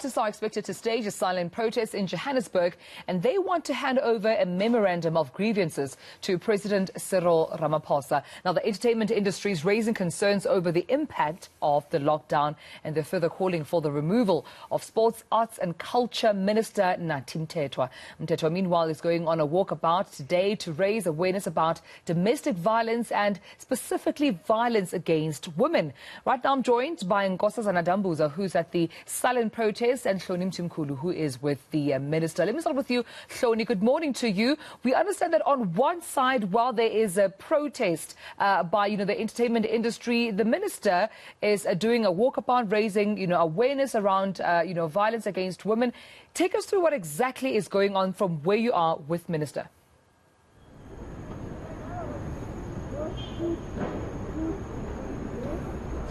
Artists are expected to stage a silent protest in Johannesburg, and they want to hand over a memorandum of grievances to President Cyril Ramaphosa. Now, the entertainment industry is raising concerns over the impact of the lockdown, and they're further calling for the removal of Sports, Arts and Culture Minister Mtimkulu. Mtetwa, meanwhile, is going on a walkabout today to raise awareness about domestic violence and specifically violence against women. Right now, I'm joined by Nkosazana Dambuza, who's at the silent protest, and Hloni Mtimkulu, who is with the minister. Let me start with you, Hloni. Good morning to you. We understand that on one side, while there is a protest by, the entertainment industry, the minister is doing a walkabout, raising, awareness around, violence against women. Take us through what exactly is going on from where you are with Minister.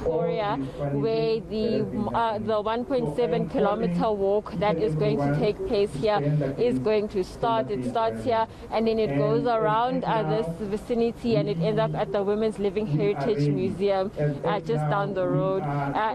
Where the 1.7-kilometer walk that is going to take place here is going to start. It starts here and then it goes around this vicinity and it ends up at the Women's Living Heritage Museum just down the road.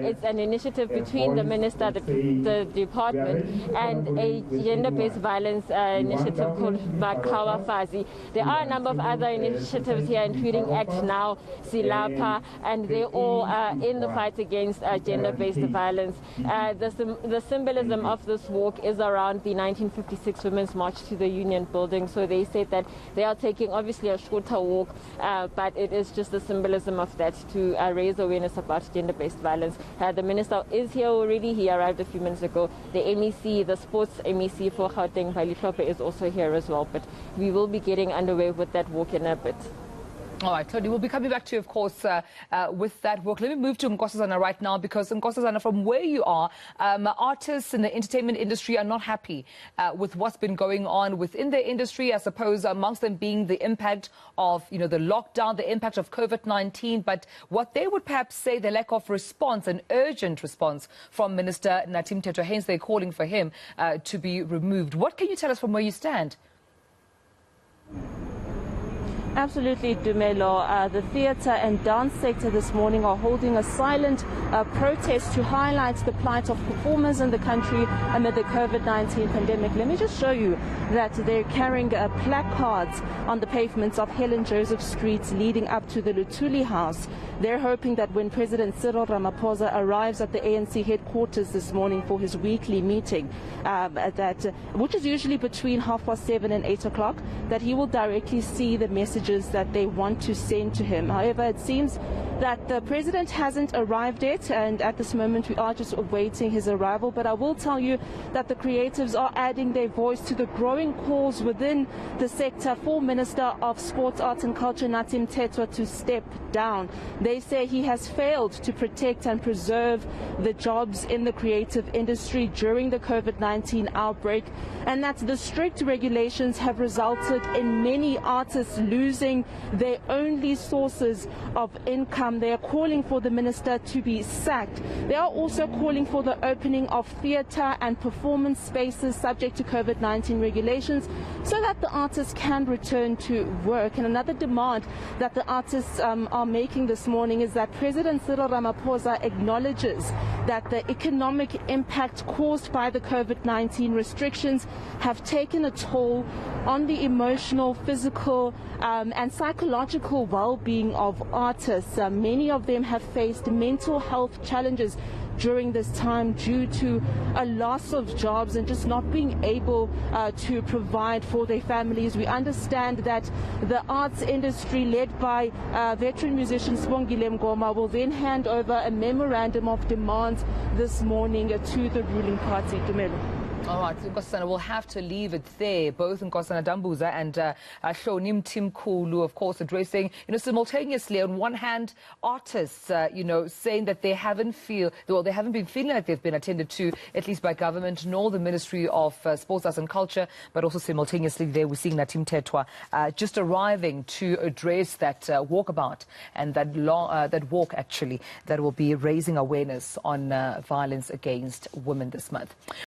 It's an initiative between the minister, the department, and a gender-based violence initiative called Makawa Fazi. There are a number of other initiatives here, including Act Now, Silapa, and they all in the fight against gender-based violence. The symbolism of this walk is around the 1956 Women's March to the Union Building. So they said that they are taking obviously a shorter walk, but it is just the symbolism of that to raise awareness about gender-based violence. The minister is here already. He arrived a few minutes ago. The MEC, the sports MEC for Gauteng, Balitlhope, is also here as well. But we will be getting underway with that walk in a bit. All right, Hloni, we'll be coming back to you, of course, with that work. Let me move to Nkosazana right now, because Nkosazana, from where you are, artists in the entertainment industry are not happy with what's been going on within the industry, I suppose, amongst them being the impact of, the lockdown, the impact of COVID-19. But what they would perhaps say, the lack of response, an urgent response from Minister Mtimkulu, hence they're calling for him to be removed. What can you tell us from where you stand? Absolutely, Dumelo. The theatre and dance sector this morning are holding a silent protest to highlight the plight of performers in the country amid the COVID-19 pandemic. Let me just show you that they're carrying placards on the pavements of Helen Joseph Street leading up to the Luthuli House. They're hoping that when President Cyril Ramaphosa arrives at the ANC headquarters this morning for his weekly meeting, which is usually between 7:30 and 8 o'clock, that he will directly see the messages that they want to send to him. However, it seems that the president hasn't arrived yet, and at this moment we are just awaiting his arrival. But I will tell you that the creatives are adding their voice to the growing calls within the sector for Minister of Sports, Arts and Culture Mtimkulu to step down. They say he has failed to protect and preserve the jobs in the creative industry during the COVID-19 outbreak, and that the strict regulations have resulted in many artists losing their only sources of income. They are calling for the minister to be sacked. They are also calling for the opening of theatre and performance spaces subject to COVID-19 regulations so that the artists can return to work. And another demand that the artists are making this morning is that President Cyril Ramaphosa acknowledges that the economic impact caused by the COVID-19 restrictions have taken a toll on the emotional, physical and psychological well-being of artists. Many of them have faced mental health challenges during this time due to a loss of jobs and just not being able to provide for their families. We understand that the arts industry, led by veteran musician Sibongile Mngoma, will then hand over a memorandum of demands this morning to the ruling party. Dumelo. All right, Nkosazana, we'll have to leave it there. Both Nkosazana Dambuza and Hloni Mtimkulu, of course, addressing, simultaneously, on one hand, artists, saying that they haven't been feeling like they've been attended to, at least by government, nor the Ministry of Sports, Arts and Culture, but also simultaneously there we're seeing Mtimkulu just arriving to address that walkabout and that walk, actually, that will be raising awareness on violence against women this month.